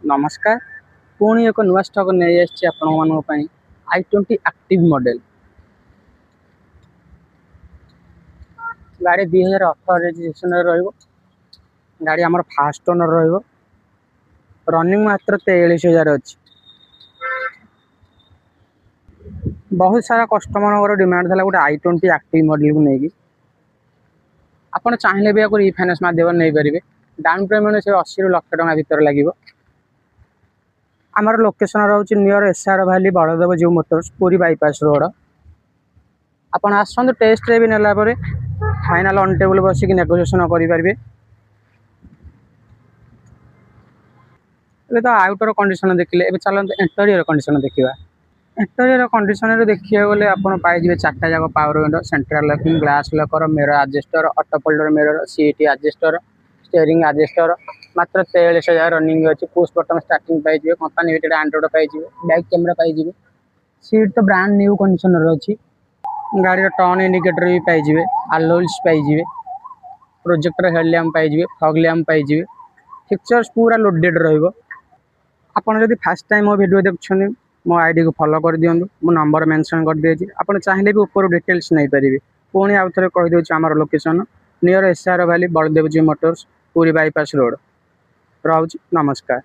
नमस्कार पुणी एक नुआ स्टक नहीं आई20 एक्टिव मॉडल गाड़ी 2018 रजिस्ट्रेशन गाड़ी आम फास्ट ओनर रनिंग मात्र 43,000 अच्छी बहुत सारा कस्टमर डिमांड था गोटे आई20 एक्टिव मॉडल को लेकिन आपड़ चाहिए भी आपको रिफाइनान्स माध्यम नहीं पारे डाउन पेमेंट से 80 ରୁ 1,00,000 टଙ୍କା भर लगे आमर लोकेशन रोचे near SR valley Baladevjew motors Puri bypass road आपड़ आसतु टेस्ट ड्राइव नेला final on table basic negotiation करेंगे। तो आउटर कंडीशन देखिले चलते इंटेरियर कंडीशन देखा इंटेरियर कंडीशन देखिए गले आप पाइबे 4टा जाक power window central locking glass locker mirror adjuster auto folder mirror seat adjuster steering adjuster मात्र 43,000 रनिंग अच्छी पुश बटन स्टार्टिंग पाइबे कंपनी वेटेड एंड्रॉइड पाइबे बैक कैमेरा पाइबे सीट तो ब्रांड न्यू कंडीशन अच्छी गाड़ी टर्न इंडिकेटर भी पाइबे आलोइल्स पाइबे प्रोजेक्टर हेडलैम्प पाइबे फॉग लैम्प पाइबे फीचर्स पूरा लोडेड रहिबो। आपन जदि फर्स्ट टाइम मो वीडियो देखछन मो आईडी को फॉलो कर दियंतु मो नंबर मेंशन कर दिए आपन चाहिले भी ऊपर डिटेल्स नहीं पारिबे पुणी आउ थे कह दूँ आमर location near SR valley Baladevji motors Puri bypass road रोच नमस्कार।